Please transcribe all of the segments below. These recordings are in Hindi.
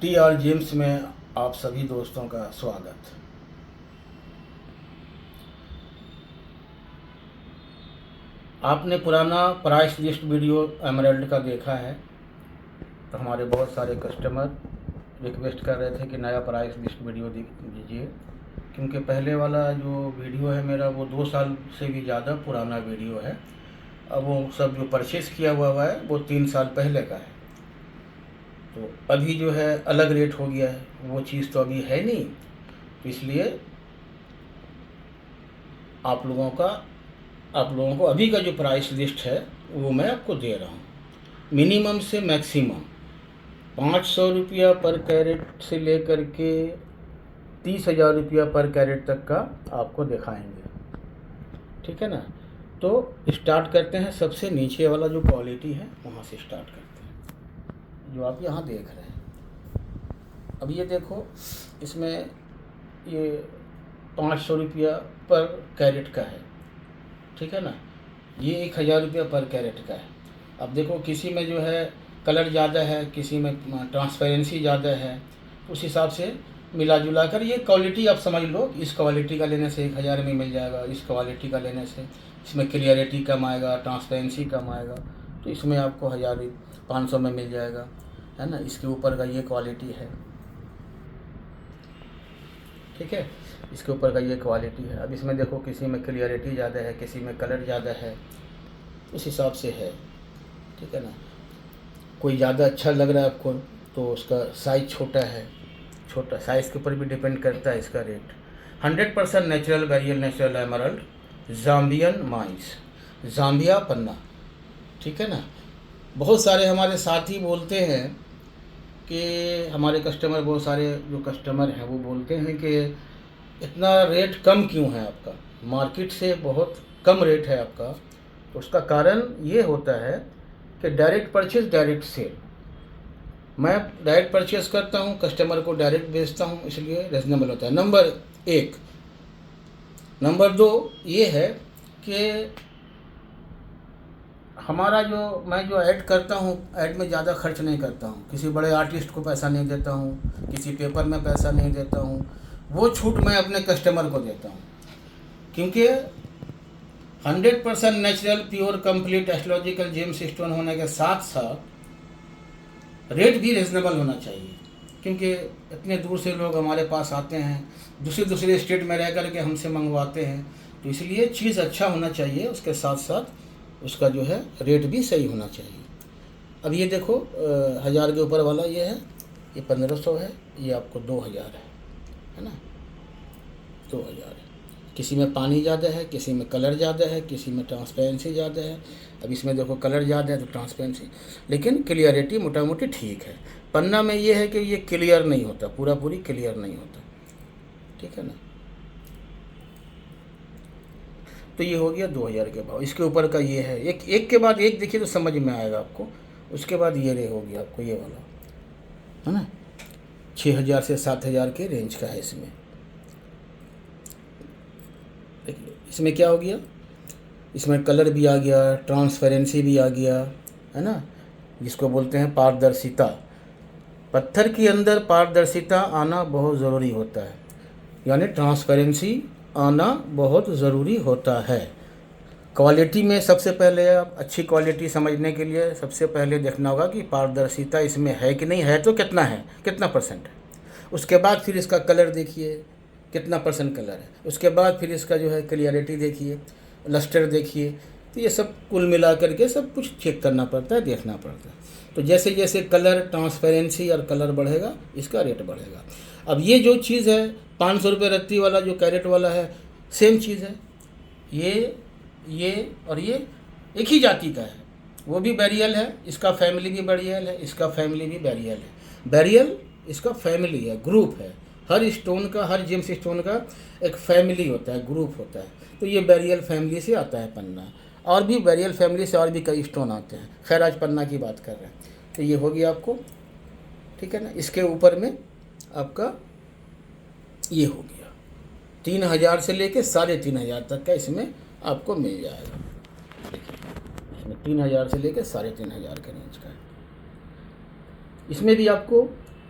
TR जेम्स में आप सभी दोस्तों का स्वागत। आपने पुराना प्राइस लिस्ट वीडियो एमराल्ड का देखा है, तो हमारे बहुत सारे कस्टमर रिक्वेस्ट कर रहे थे कि नया प्राइस लिस्ट वीडियो दीजिए, क्योंकि पहले वाला जो वीडियो है मेरा वो 2 साल से भी ज़्यादा पुराना वीडियो है। अब वो सब जो परचेस किया हुआ है वो 3 साल पहले का है, तो अभी जो है अलग रेट हो गया है, वो चीज़ तो अभी है नहीं, तो इसलिए आप लोगों को अभी का जो प्राइस लिस्ट है वो मैं आपको दे रहा हूँ। मिनिमम से मैक्सिमम 500 रुपया पर कैरेट से लेकर के 30,000 रुपया पर कैरेट तक का आपको दिखाएंगे, ठीक है ना। तो स्टार्ट करते हैं, सबसे नीचे वाला जो क्वालिटी है वहाँ से स्टार्ट करते हैं, जो आप यहाँ देख रहे हैं। अब ये देखो, इसमें ये 500 रुपया पर कैरेट का है, ठीक है ना। ये 1,000 रुपया पर कैरेट का है। अब देखो, किसी में जो है कलर ज़्यादा है, किसी में ट्रांसपेरेंसी ज़्यादा है, उस हिसाब से मिला जुला कर ये क्वालिटी आप समझ लो। इस क्वालिटी का लेने से 1,000 में मिल जाएगा, इस क्वालिटी का लेने से इसमें क्लियरिटी कम आएगा, ट्रांसपेरेंसी कम आएगा, तो इसमें आपको 1,500 में मिल जाएगा, है ना। इसके ऊपर का ये क्वालिटी है, ठीक है, इसके ऊपर का ये क्वालिटी है। अब इसमें देखो, किसी में क्लियरिटी ज़्यादा है, किसी में कलर ज़्यादा है, उस हिसाब से है, ठीक है ना। कोई ज़्यादा अच्छा लग रहा है आपको तो उसका साइज़ छोटा है, छोटा साइज़ के ऊपर भी डिपेंड करता है इसका rate. 100% natural beryl natural emerald Zambian mines, Zambia पन्ना, ठीक है ना। बहुत सारे हमारे साथी बोलते हैं कि हमारे कस्टमर, बहुत सारे जो कस्टमर हैं वो बोलते हैं कि इतना रेट कम क्यों है आपका, मार्केट से बहुत कम रेट है आपका। तो उसका कारण ये होता है कि डायरेक्ट परचेज डायरेक्ट सेल, मैं डायरेक्ट परचेज करता हूँ, कस्टमर को डायरेक्ट बेचता हूँ, इसलिए रीजनेबल होता है, नंबर 1। नंबर 2 ये है कि हमारा मैं जो ऐड करता हूँ, ऐड में ज़्यादा खर्च नहीं करता हूँ, किसी बड़े आर्टिस्ट को पैसा नहीं देता हूँ, किसी पेपर में पैसा नहीं देता हूँ, वो छूट मैं अपने कस्टमर को देता हूँ, क्योंकि 100% natural pure complete astrological James stone होने के साथ साथ रेट भी रिजनेबल होना चाहिए, क्योंकि इतने दूर से लोग हमारे पास आते हैं, दूसरे स्टेट में रह कर के हमसे मंगवाते हैं, तो इसलिए चीज़ अच्छा होना चाहिए, उसके साथ साथ उसका जो है रेट भी सही होना चाहिए। अब ये देखो, 1,000 के ऊपर वाला ये है, ये 1,500 है, ये आपको 2,000 है ना, 2,000 है। किसी में पानी ज़्यादा है, किसी में कलर ज़्यादा है, किसी में ट्रांसपेरेंसी ज़्यादा है। अब इसमें देखो कलर ज़्यादा है तो ट्रांसपेरेंसी, लेकिन क्लियरिटी मोटा मोटी ठीक है। पन्ना में ये है कि ये क्लियर नहीं होता, पूरी क्लियर नहीं होता, ठीक है ना। तो ये हो गया 2,000 के भाव। इसके ऊपर का ये है, एक के बाद एक देखिए तो समझ में आएगा आपको। उसके बाद ये रे हो गया आपको ये वाला, है ना, 6,000 से 7,000 के रेंज का है। इसमें देखिए, इसमें क्या हो गया, इसमें कलर भी आ गया, ट्रांसपेरेंसी भी आ गया, है ना, जिसको बोलते हैं पारदर्शिता। पत्थर के अंदर पारदर्शिता आना बहुत ज़रूरी होता है, यानी ट्रांसपेरेंसी आना बहुत ज़रूरी होता है। क्वालिटी में सबसे पहले आप अच्छी क्वालिटी समझने के लिए सबसे पहले देखना होगा कि पारदर्शिता इसमें है कि नहीं है, तो कितना है, कितना परसेंट है। उसके बाद फिर इसका कलर देखिए, कितना परसेंट कलर है। उसके बाद फिर इसका जो है क्लियरिटी देखिए, लस्टर देखिए। तो ये सब कुल मिला करके सब कुछ चेक करना पड़ता है, देखना पड़ता है। तो जैसे जैसे कलर, ट्रांसपेरेंसी और कलर बढ़ेगा, इसका रेट बढ़ेगा। अब ये जो चीज़ है 500 रुपये रत्ती वाला जो कैरेट वाला है, सेम चीज़ है, ये और ये एक ही जाति का है, वो भी बैरियल है, इसका फैमिली भी बैरियल है, इसका फैमिली भी बैरियल है। बैरियल इसका फैमिली है, ग्रुप है। हर स्टोन का, हर जेम्स स्टोन का एक फैमिली होता है, ग्रुप होता है। तो ये बैरियल फैमिली से आता है पन्ना, और भी बैरियल फैमिली से और भी कई स्टोन आते हैं। खैर आज पन्ना की बात कर रहे हैं। तो ये हो गया आपको, ठीक है ना। इसके ऊपर में आपका ये हो गया 3,000 से लेके 3,500 तक का इसमें आपको मिल जाएगा। देखिए, इसमें 3,000 से लेके 3,500 के रेंज का है। इसमें भी आपको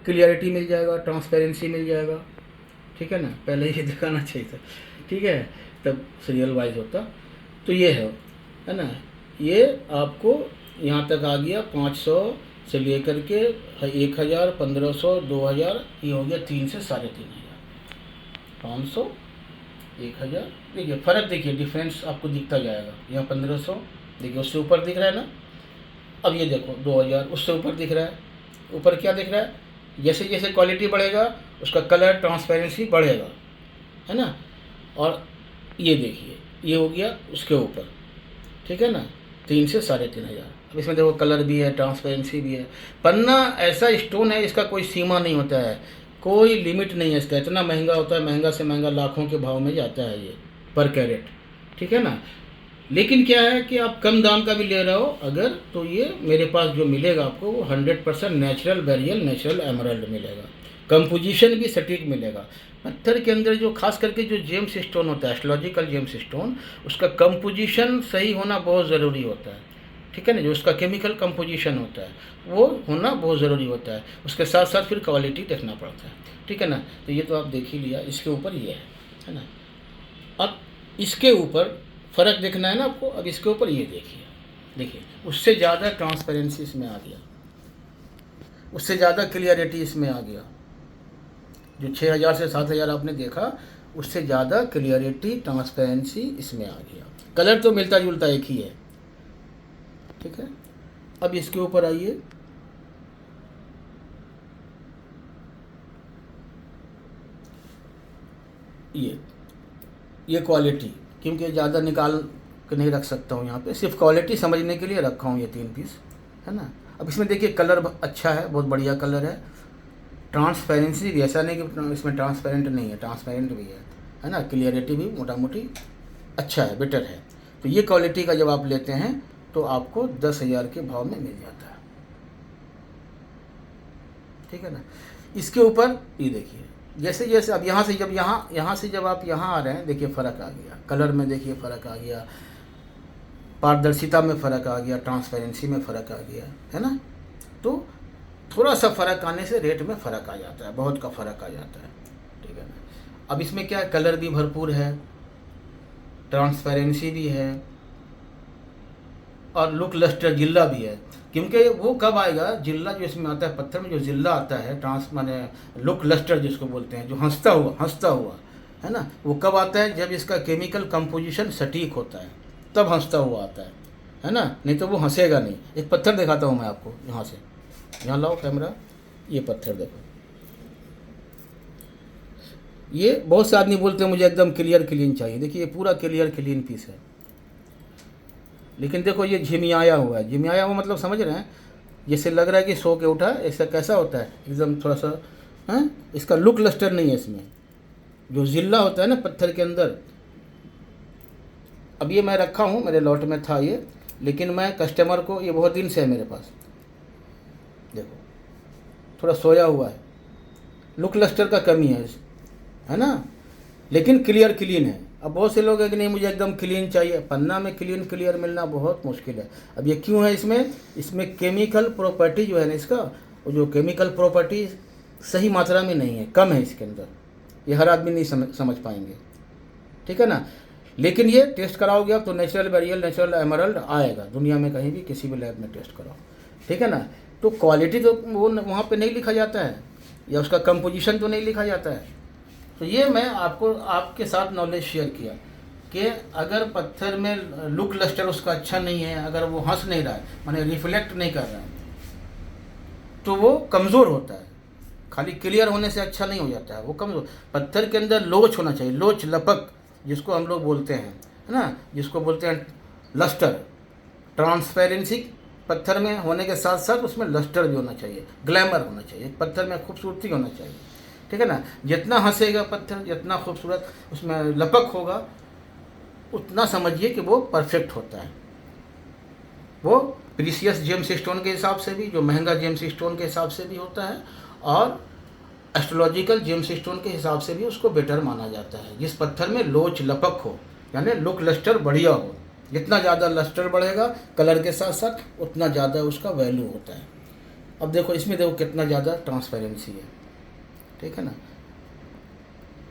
क्लियरिटी मिल जाएगा, ट्रांसपेरेंसी मिल जाएगा, ठीक है ना। पहले ये दिखाना चाहिए था, ठीक है, तब सीरियल वाइज होता। तो ये है ना, ये आपको यहाँ तक आ गया 500 से लेकर के 1000, 1500, 2000, ये हो गया 3 से 3500, 500, 1000। देखिए फ़र्क, देखिए डिफरेंस आपको दिखता जाएगा। यहाँ 1500 देखिए उससे ऊपर दिख रहा है ना। अब ये देखो 2000 उससे ऊपर दिख रहा है। ऊपर क्या दिख रहा है, जैसे जैसे क्वालिटी बढ़ेगा उसका कलर ट्रांसपेरेंसी बढ़ेगा, है ना। और ये देखिए ये हो गया उसके ऊपर, ठीक है ना, 3 से 3500। अब इसमें देखो कलर भी है, ट्रांसपेरेंसी भी है। पन्ना ऐसा स्टोन है, इसका कोई सीमा नहीं होता है, कोई लिमिट नहीं है इसका। इतना महंगा होता है, महंगा से महंगा लाखों के भाव में जाता है ये पर कैरेट, ठीक है ना। लेकिन क्या है कि आप कम दाम का भी ले रहे हो अगर, तो ये मेरे पास जो मिलेगा आपको वो 100% नेचुरल बेरियल, नेचुरल एमराल्ड मिलेगा। कंपोजिशन भी सटीक मिलेगा। पत्थर के अंदर जो खास करके जो जेम्स स्टोन होता है, एस्ट्रोलॉजिकल जेम्स स्टोन, उसका कंपोजिशन सही होना बहुत ज़रूरी होता है, ठीक है ना। जो उसका केमिकल कंपोजिशन होता है वो होना बहुत ज़रूरी होता है। उसके साथ साथ फिर क्वालिटी देखना पड़ता है, ठीक है ना। तो ये तो आप देख ही लिया, इसके ऊपर ये है ना। अब इसके ऊपर फ़र्क देखना है ना आपको। अब इसके ऊपर ये देखिए, देखिए उससे ज़्यादा ट्रांसपेरेंसी इसमें आ गया, उससे ज़्यादा क्लियरिटी इसमें आ गया। जो 6000 से 7000 आपने देखा, उससे ज़्यादा क्लियरिटी, ट्रांसपेरेंसी इसमें आ गया। कलर तो मिलता जुलता एक ही है, ठीक है। अब इसके ऊपर आइए, ये क्वालिटी, क्योंकि ज़्यादा निकाल के नहीं रख सकता हूँ यहाँ पे, सिर्फ क्वालिटी समझने के लिए रखा हूँ ये 3 पीस, है ना। अब इसमें देखिए कलर अच्छा है, बहुत बढ़िया कलर है। ट्रांसपेरेंसी भी, ऐसा नहीं कि इसमें ट्रांसपेरेंट नहीं है, ट्रांसपेरेंट भी है ना। क्लियरिटी भी मोटा मोटी अच्छा है, बेटर है। तो ये क्वालिटी का जब आप लेते हैं तो आपको 10,000 के भाव में मिल जाता है, ठीक है ना। इसके ऊपर ये देखिए, जैसे जैसे अब यहाँ से जब यहाँ से जब आप यहाँ आ रहे हैं, देखिए फ़र्क आ गया। कलर में देखिए फ़र्क आ गया, पारदर्शिता में फ़र्क आ गया, ट्रांसपेरेंसी में फ़र्क आ गया, है ना। तो थोड़ा सा फ़र्क आने से रेट में फ़र्क आ जाता है, बहुत का फ़र्क आ जाता है, ठीक है ना। अब इसमें क्या है, कलर भी भरपूर है, ट्रांसपेरेंसी भी है, और लुक लस्टर जिल्ला भी है। क्योंकि वो कब आएगा, जिल्ला जो इसमें आता है, पत्थर में जो जिल्ला आता है, ट्रांस माने लुक लस्टर जिसको बोलते हैं, जो हंसता हुआ है ना, वो कब आता है, जब इसका केमिकल कंपोजिशन सटीक होता है, तब हंसता हुआ आता है ना। नहीं तो वो हंसेगा नहीं। एक पत्थर दिखाता हूँ मैं आपको, यहाँ से, यहाँ लाओ कैमरा, ये पत्थर देखो। ये बहुत से आदमी बोलते हैं मुझे एकदम क्लियर क्लीन चाहिए। देखिए ये पूरा क्लियर क्लीन पीस है, लेकिन देखो ये झिमियाया हुआ है। झिमियाया हुआ मतलब समझ रहे हैं, जैसे लग रहा है कि सो के उठा, ऐसा कैसा होता है एकदम थोड़ा सा, हैं, इसका लुक लस्टर नहीं है इसमें। जो जिल्ला होता है ना पत्थर के अंदर, अब ये मैं रखा हूँ, मेरे लॉट में था ये, लेकिन मैं कस्टमर को, ये बहुत दिन से है मेरे पास, देखो थोड़ा सोया हुआ है, लुक लस्टर का कमी है ना, लेकिन क्लियर क्लीन है। अब बहुत से लोग हैं कि नहीं मुझे एकदम क्लीन चाहिए, पन्ना में क्लियर मिलना बहुत मुश्किल है। अब ये क्यों है, इसमें केमिकल प्रॉपर्टी जो है ना, इसका वो जो केमिकल प्रॉपर्टी सही मात्रा में नहीं है, कम है इसके अंदर। ये हर आदमी नहीं समझ पाएंगे, ठीक है ना। लेकिन ये टेस्ट कराओगे आप तो नेचुरल बेरियल, नेचुरल एमराल्ड आएगा, दुनिया में कहीं भी किसी भी लैब में टेस्ट कराओ, ठीक है ना। तो क्वालिटी तो वो वहाँ पे नहीं लिखा जाता है, या उसका कंपोजिशन तो नहीं लिखा जाता है। तो ये मैं आपको आपके साथ नॉलेज शेयर किया कि अगर पत्थर में लुक लस्टर उसका अच्छा नहीं है, अगर वो हंस नहीं रहा है, माने रिफ्लेक्ट नहीं कर रहा है, तो वो कमज़ोर होता है। खाली क्लियर होने से अच्छा नहीं हो जाता है, वो कमज़ोर। पत्थर के अंदर लोच होना चाहिए, लोच, लपक जिसको हम लोग बोलते हैं, है ना, जिसको बोलते हैं लस्टर। ट्रांसपेरेंसी पत्थर में होने के साथ साथ उसमें लस्टर भी होना चाहिए, ग्लैमर होना चाहिए, पत्थर में खूबसूरती होना चाहिए, ठीक है ना। जितना हंसेगा पत्थर, जितना खूबसूरत उसमें लपक होगा, उतना समझिए कि वो परफेक्ट होता है। वो प्रीसियस जेम्स स्टोन के हिसाब से भी, जो महंगा जेम्स स्टोन के हिसाब से भी होता है, और एस्ट्रोलॉजिकल जेम्स स्टोन के हिसाब से भी उसको बेटर माना जाता है। जिस पत्थर में लोच लपक हो, यानी लुक लस्टर बढ़िया हो। जितना ज़्यादा लस्टर बढ़ेगा कलर के साथ साथ, उतना ज़्यादा उसका वैल्यू होता है। अब देखो इसमें देखो कितना ज़्यादा ट्रांसपेरेंसी है, ठीक है ना।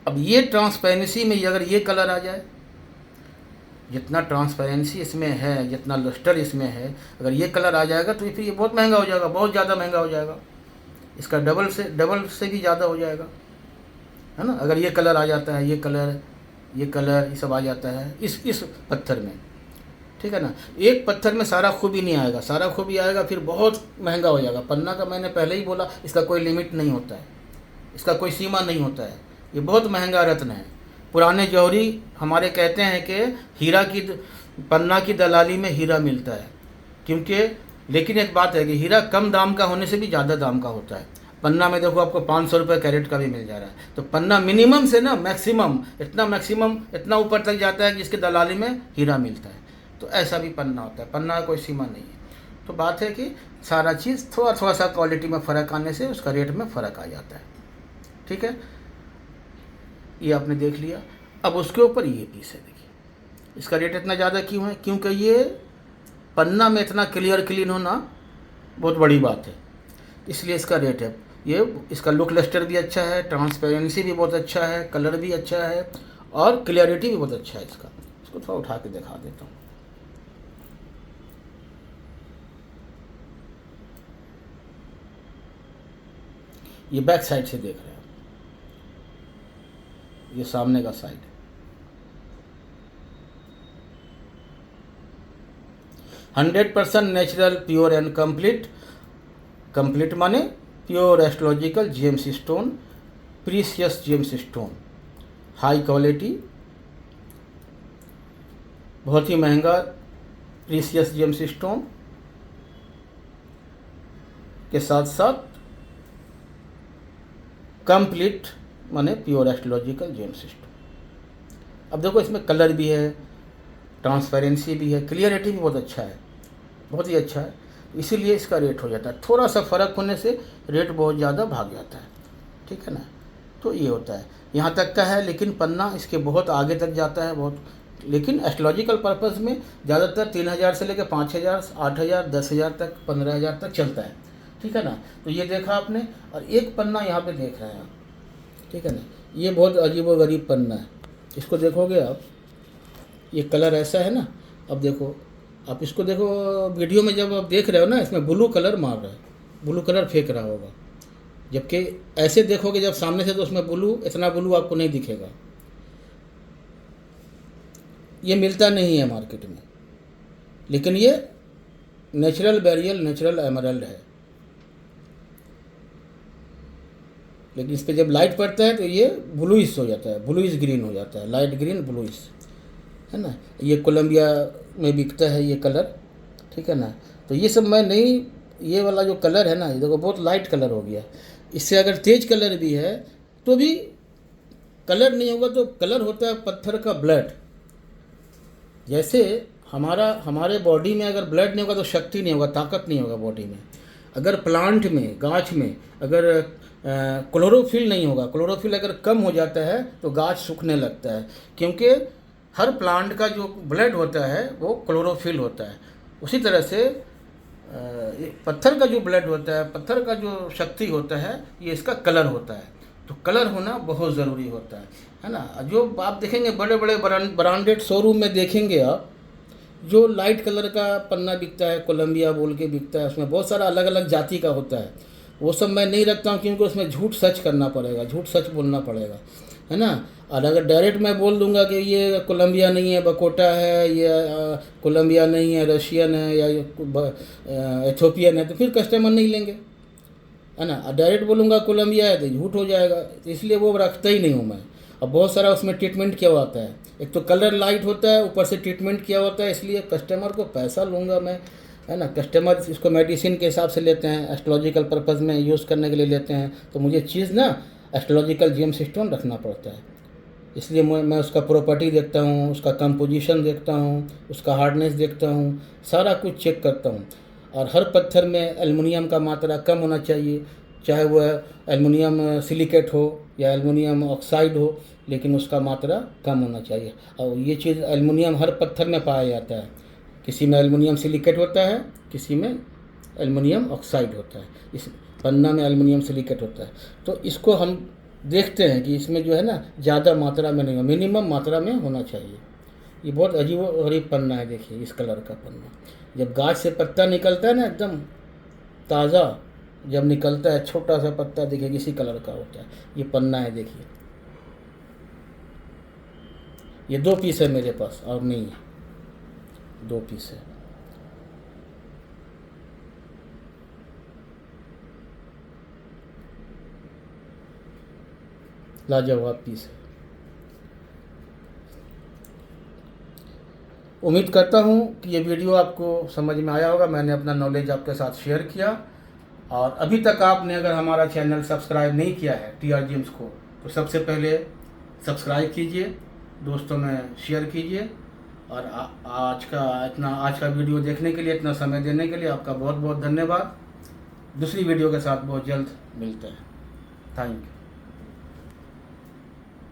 अब ये ट्रांसपेरेंसी में अगर ये कलर आ जाए, जितना ट्रांसपेरेंसी इसमें है, जितना लस्टर इसमें है, अगर ये कलर आ जाएगा तो फिर ये बहुत महंगा हो जाएगा, बहुत ज़्यादा महंगा हो जाएगा, इसका डबल से भी ज़्यादा हो जाएगा, है ना। अगर ये कलर आ जाता है, ये कलर ये सब आ जाता है इस पत्थर में, ठीक है ना। एक पत्थर में सारा खूबी नहीं आएगा, सारा खूबी आएगा फिर बहुत महंगा हो जाएगा। पन्ना का मैंने पहले ही बोला, इसका कोई लिमिट नहीं होता है, इसका कोई सीमा नहीं होता है, ये बहुत महंगा रत्न है। पुराने जौहरी हमारे कहते हैं कि हीरा की पन्ना की दलाली में हीरा मिलता है, क्योंकि लेकिन एक बात है कि हीरा कम दाम का होने से भी ज़्यादा दाम का होता है। पन्ना में देखो आपको 500 रुपये कैरेट का भी मिल जा रहा है, तो पन्ना मिनिमम से ना मैक्सिमम इतना ऊपर तक जाता है कि इसके दलाली में हीरा मिलता है। तो ऐसा भी पन्ना होता है, पन्ना का कोई सीमा नहीं है। तो बात है कि सारा चीज़ थोड़ा सा क्वालिटी में फ़र्क आने से उसका रेट में फ़र्क आ जाता है, ठीक है। ये आपने देख लिया। अब उसके ऊपर ये पीस है, देखिए इसका रेट इतना ज़्यादा क्यों है, क्योंकि ये पन्ना में इतना क्लीन होना बहुत बड़ी बात है, इसलिए इसका रेट है ये। इसका लुक लस्टर भी अच्छा है, ट्रांसपेरेंसी भी बहुत अच्छा है, कलर भी अच्छा है और क्लियरिटी भी बहुत अच्छा है इसका। इसको थोड़ा उठा के दिखा देता हूँ। ये बैक साइड से देख रहे हैं, ये सामने का साइड है। 100% नेचुरल, प्योर एंड कंप्लीट माने pure astrological James stone, precious James stone, high quality, बहुत ही महंगा प्रीशियस जेम्स स्टोन के साथ साथ कंप्लीट माने प्योर एस्ट्रोलॉजिकल जेम्स स्टोन। अब देखो इसमें कलर भी है, ट्रांसपेरेंसी भी है, क्लियरिटी भी बहुत अच्छा है, बहुत ही अच्छा है, इसीलिए इसका रेट हो जाता है। थोड़ा सा फ़र्क होने से रेट बहुत ज़्यादा भाग जाता है, ठीक है ना। तो ये होता है, यहाँ तक का है, लेकिन पन्ना इसके बहुत आगे तक जाता है बहुत। लेकिन एस्ट्रोलॉजिकल पर्पज़ में ज़्यादातर 3000 से लेकर 5000, 8000, 10,000 तक, 15,000 तक चलता है, ठीक है ना। तो ये देखा आपने, और एक पन्ना यहाँ पे देख रहे हैं आप, ठीक है ना। ये बहुत अजीब व गरीब पन्ना है, इसको देखोगे आप, ये कलर ऐसा है ना। अब देखो आप इसको देखो वीडियो में, जब आप देख रहे हो ना, इसमें ब्लू कलर मार रहा है, ब्लू कलर फेंक रहा होगा, जबकि ऐसे देखोगे जब सामने से तो उसमें इतना ब्लू आपको नहीं दिखेगा। ये मिलता नहीं है मार्केट में, लेकिन ये नेचुरल बैरियल, नेचुरल एमरल्ड है। लेकिन इस पर जब लाइट पड़ता है तो ये ब्लूइश हो जाता है, ब्लूइश ग्रीन हो जाता है, लाइट ग्रीन ब्लूइश, है ना। ये कोलंबिया में बिकता है ये कलर, ठीक है ना। तो ये सब मैं नहीं, ये वाला जो कलर है ना, ये देखो बहुत लाइट कलर हो गया। इससे अगर तेज कलर भी है तो भी कलर नहीं होगा, तो कलर होता है पत्थर का ब्लड। जैसे हमारे बॉडी में अगर ब्लड नहीं होगा तो शक्ति नहीं होगा, ताकत नहीं होगा बॉडी में। अगर प्लांट में, गाछ में अगर क्लोरोफिल नहीं होगा, क्लोरोफिल अगर कम हो जाता है तो गाछ सूखने लगता है, क्योंकि हर प्लांट का जो ब्लड होता है वो क्लोरोफिल होता है। उसी तरह से पत्थर का जो ब्लड होता है, पत्थर का जो शक्ति होता है, ये इसका कलर होता है। तो कलर होना बहुत ज़रूरी होता है ना। जो आप देखेंगे बड़े बड़े ब्रांडेड शोरूम में देखेंगे आप, जो लाइट कलर का पन्ना बिकता है, कोलंबिया बोल के बिकता है, उसमें बहुत सारा अलग अलग जाति का होता है। वो सब मैं नहीं रखता हूँ, क्योंकि उसमें झूठ सच करना पड़ेगा, झूठ सच बोलना पड़ेगा, है ना। और अगर डायरेक्ट मैं बोल दूंगा कि ये कोलंबिया नहीं है, बकोटा है, ये कोलंबिया नहीं है, रशियन है या एथोपियन है, तो फिर कस्टमर नहीं लेंगे, है ना। डायरेक्ट बोलूँगा कोलंबिया है तो झूठ हो जाएगा, तो इसलिए वो रखता ही नहीं हूँ मैं। अब बहुत सारा उसमें ट्रीटमेंट किया होता है, एक तो कलर लाइट होता है, ऊपर से ट्रीटमेंट किया होता है, इसलिए कस्टमर को पैसा लूँगा मैं, है ना। कस्टमर इसको मेडिसिन के हिसाब से लेते हैं, एस्ट्रोलॉजिकल पर्पज़ में यूज़ करने के लिए लेते हैं, तो मुझे चीज़ ना एस्ट्रोलॉजिकल जेम्स स्टोन रखना पड़ता है। इसलिए मैं उसका प्रॉपर्टी देखता हूँ, उसका कंपोजिशन देखता हूँ, उसका हार्डनेस देखता हूँ, सारा कुछ चेक करता हूँ। और हर पत्थर में एल्युमिनियम का मात्रा कम होना चाहिए, चाहे वह एल्युमिनियम सिलिकेट हो या एल्युमिनियम ऑक्साइड हो, लेकिन उसका मात्रा कम होना चाहिए। और ये चीज़ एल्युमिनियम हर पत्थर में पाया जाता है, किसी में एल्युमिनियम सिलिकेट होता है, किसी में एल्युमिनियम ऑक्साइड होता है, इस पन्ना में एल्युमिनियम सिलिकेट होता है। तो इसको हम देखते हैं कि इसमें जो है ना ज़्यादा मात्रा में नहीं हो, मिनिमम मात्रा में होना चाहिए। ये बहुत अजीब गरीब पन्ना है, देखिए इस कलर का पन्ना। जब गाछ से पत्ता निकलता है ना एकदम ताज़ा, जब निकलता है छोटा सा पत्ता, देखिए इसी कलर का होता है। ये पन्ना है, देखिए ये 2 पीस है मेरे पास और नहीं है, 2 पीस है। लाजवाब पीस है। उम्मीद करता हूँ कि ये वीडियो आपको समझ में आया होगा। मैंने अपना नॉलेज आपके साथ शेयर किया, और अभी तक आपने अगर हमारा चैनल सब्सक्राइब नहीं किया है TR गेम्स को, तो सबसे पहले सब्सक्राइब कीजिए, दोस्तों में शेयर कीजिए। और आज का वीडियो देखने के लिए, इतना समय देने के लिए आपका बहुत बहुत धन्यवाद। दूसरी वीडियो के साथ बहुत जल्द मिलते हैं। Thank you.